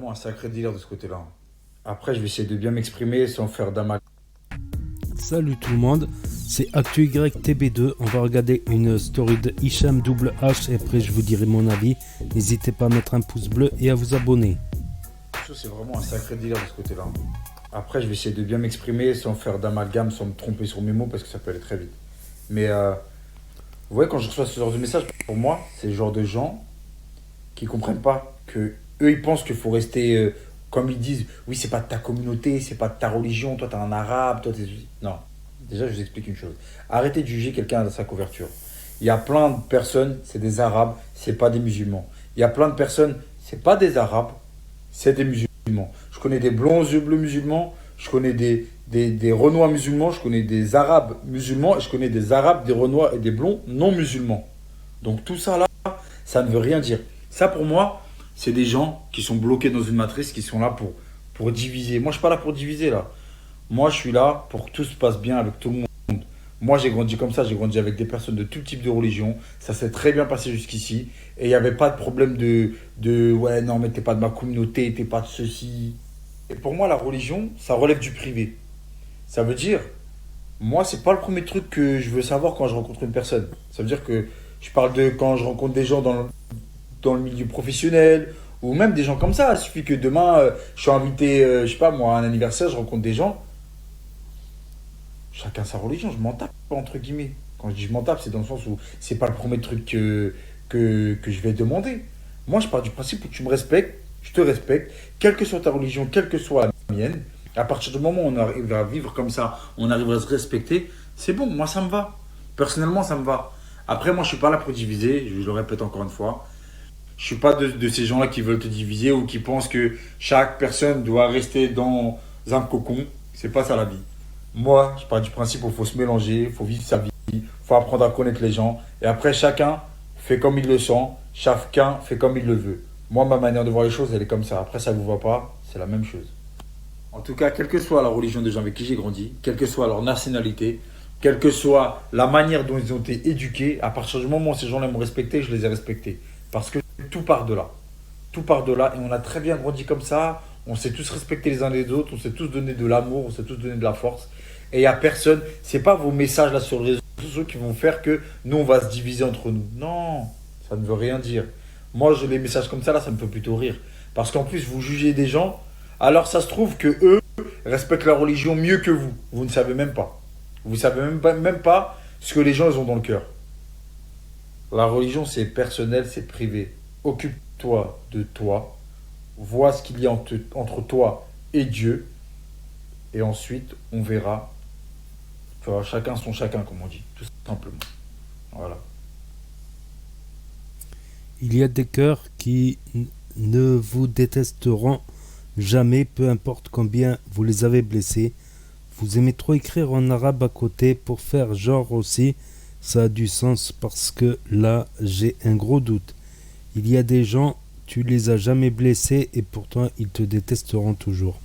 vraiment un sacré délire de ce côté-là. Après, je vais essayer de bien m'exprimer sans faire d'amal. Salut tout le monde, c'est ActuYTB2. On va regarder une story de Hicham double H et après je vous dirai mon avis. N'hésitez pas à mettre un pouce bleu et à vous abonner. C'est vraiment un sacré délire de ce côté-là. Après, je vais essayer de bien m'exprimer sans faire d'amalgame, sans me tromper sur mes mots parce que ça peut aller très vite. Mais vous voyez, quand je reçois ce genre de message, pour moi, c'est le genre de gens qui comprennent pas que eux, ils pensent qu'il faut rester comme ils disent. Oui, c'est pas de ta communauté, c'est pas de ta religion. Toi, t'es un arabe, toi, t'es. Non. Déjà, je vous explique une chose. Arrêtez de juger quelqu'un à sa couverture. Il y a plein de personnes, c'est des arabes, c'est pas des musulmans. Il y a plein de personnes, c'est pas des arabes, c'est des musulmans. Je connais des blonds aux yeux bleus musulmans, je connais des renois musulmans, je connais des arabes musulmans, et je connais des arabes, des renois et des blonds non musulmans. Donc tout ça là, ça ne veut rien dire. Ça pour moi, c'est des gens qui sont bloqués dans une matrice, qui sont là pour diviser. Moi je suis pas là pour diviser là. Moi je suis là pour que tout se passe bien avec tout le monde. Moi j'ai grandi comme ça, j'ai grandi avec des personnes de tout type de religion. Ça s'est très bien passé jusqu'ici. Et il n'y avait pas de problème de ouais non mais t'es pas de ma communauté, t'es pas de ceci. Et pour moi la religion, ça relève du privé. Ça veut dire, moi c'est pas le premier truc que je veux savoir quand je rencontre une personne. Ça veut dire que je parle de quand je rencontre des gens dans le milieu professionnel ou même des gens comme ça. Il suffit que demain je suis invité, je sais pas moi, à un anniversaire, je rencontre des gens. Chacun sa religion, je m'en tape, entre guillemets. Quand je dis je m'en tape, c'est dans le sens où c'est pas le premier truc que je vais demander. Moi, je pars du principe où tu me respectes, je te respecte, quelle que soit ta religion, quelle que soit la mienne. À partir du moment où on arrive à vivre comme ça, on arrive à se respecter, c'est bon, moi ça me va. Personnellement, ça me va. Après, moi, je suis pas là pour diviser, je le répète encore une fois. Je suis pas de ces gens-là qui veulent te diviser ou qui pensent que chaque personne doit rester dans un cocon. C'est pas ça la vie. Moi, je pars du principe où il faut se mélanger, il faut vivre sa vie, il faut apprendre à connaître les gens. Et après, chacun fait comme il le sent, chacun fait comme il le veut. Moi, ma manière de voir les choses, elle est comme ça. Après, ça ne vous voit pas, c'est la même chose. En tout cas, quelle que soit la religion des gens avec qui j'ai grandi, quelle que soit leur nationalité, quelle que soit la manière dont ils ont été éduqués, à partir du moment où ces gens-là m'ont respecté, je les ai respectés. Parce que tout part de là. Tout part de là. Et on a très bien grandi comme ça. On s'est tous respectés les uns les autres. On s'est tous donné de l'amour. On s'est tous donné de la force. Et il n'y a personne. C'est pas vos messages là sur les réseaux sociaux qui vont faire que nous, on va se diviser entre nous. Non, ça ne veut rien dire. Moi, les messages comme ça, là, ça me fait plutôt rire. Parce qu'en plus, vous jugez des gens. Alors, ça se trouve que eux respectent la religion mieux que vous. Vous ne savez même pas. Vous ne savez même pas ce que les gens ils ont dans le cœur. La religion, c'est personnel, c'est privé. Occupe-toi de toi. Vois ce qu'il y a entre toi et Dieu. Et ensuite, on verra. Tu vois, chacun son chacun, comme on dit. Tout simplement. Voilà. Il y a des cœurs qui ne vous détesteront jamais, peu importe combien vous les avez blessés. Vous aimez trop écrire en arabe à côté pour faire genre aussi. Ça a du sens parce que là, j'ai un gros doute. Il y a des gens, tu les as jamais blessés et pourtant ils te détesteront toujours.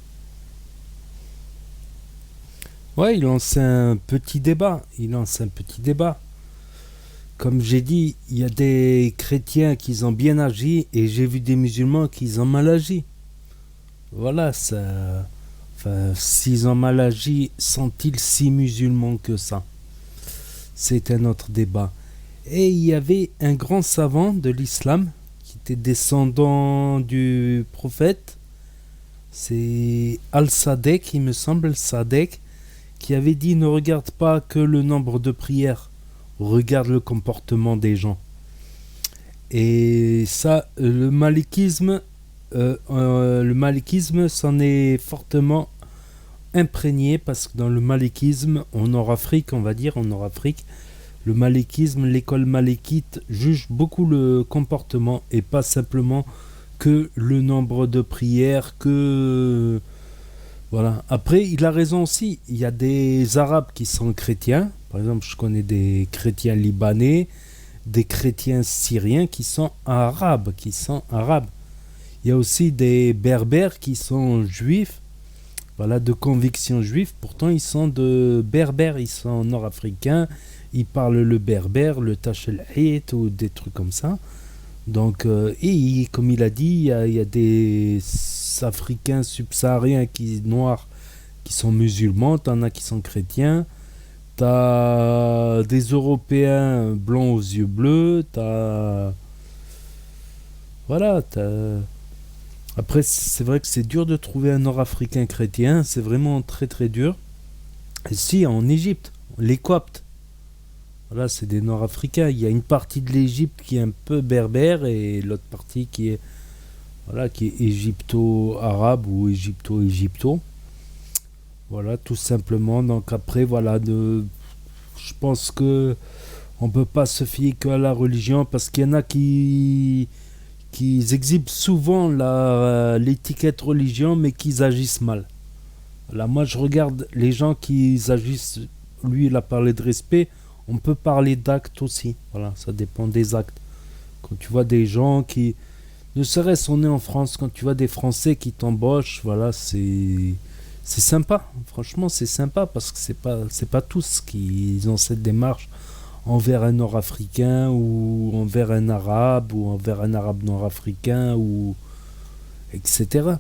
Ouais, il lance un petit débat. Il lance un petit débat. Comme j'ai dit, il y a des chrétiens qui ont bien agi et j'ai vu des musulmans qui ont mal agi. Voilà, ça. Enfin, s'ils ont mal agi, sont-ils si musulmans que ça? C'est un autre débat. Et il y avait un grand savant de l'islam qui était descendant du prophète. C'est Al-Sadek, il me semble, Al-Sadek, qui avait dit ne regarde pas que le nombre de prières, regarde le comportement des gens. Et ça, le malikisme s'en est fortement imprégné parce que dans le malikisme, en Nord-Afrique, on va dire, en Nord-Afrique, le malikisme, l'école malikite juge beaucoup le comportement et pas simplement que le nombre de prières, que voilà. Après, il a raison aussi. Il y a des Arabes qui sont chrétiens. Par exemple, je connais des chrétiens libanais, des chrétiens syriens qui sont arabes, Il y a aussi des berbères qui sont juifs, voilà, de conviction juive. Pourtant, ils sont de berbères, ils sont nord-africains. Ils parlent le berbère, le tachelhit ou des trucs comme ça. Donc, et comme il a dit, il y a des africains subsahariens noirs qui sont musulmans, t'en as qui sont chrétiens, t'as des Européens blancs aux yeux bleus, voilà, après c'est vrai que c'est dur de trouver un Nord-Africain chrétien, c'est vraiment très très dur. Et si, en Égypte, les Coptes, voilà, c'est des Nord-Africains. Il y a une partie de l'Égypte qui est un peu berbère et l'autre partie qui est, voilà, qui est égypto-arabe ou égypto-égypto. Voilà, tout simplement. Donc après, voilà, je pense que on peut pas se fier qu'à la religion parce qu'il y en a qui exhibent souvent l'étiquette religion mais qui agissent mal. Là, moi, je regarde les gens qui agissent. Lui, il a parlé de respect. On peut parler d'actes aussi. Voilà, ça dépend des actes. Quand tu vois des gens qui, ne serait-ce on est en France, quand tu vois des Français qui t'embauchent, voilà, c'est sympa. Franchement, c'est sympa parce que c'est pas tous qui ont cette démarche envers un Nord-Africain ou envers un Arabe ou envers un Arabe nord-africain ou etc.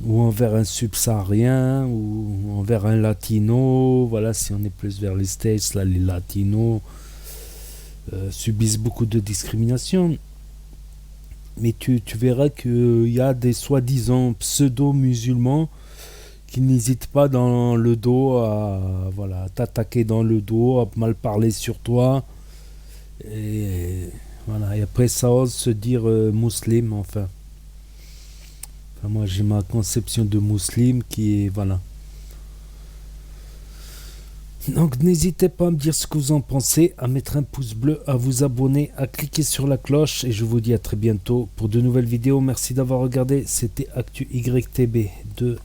Ou envers un subsaharien ou envers un latino. Voilà, si on est plus vers les States, là les latinos subissent beaucoup de discrimination. Mais tu verras qu'il y a des soi-disant pseudo-musulmans qui n'hésitent pas dans le dos à, voilà, à t'attaquer dans le dos, à mal parler sur toi. Et voilà, et après ça ose se dire musulman, enfin. Moi, j'ai ma conception de musulman qui est, voilà. Donc, n'hésitez pas à me dire ce que vous en pensez, à mettre un pouce bleu, à vous abonner, à cliquer sur la cloche. Et je vous dis à très bientôt pour de nouvelles vidéos. Merci d'avoir regardé. C'était Actu YTB de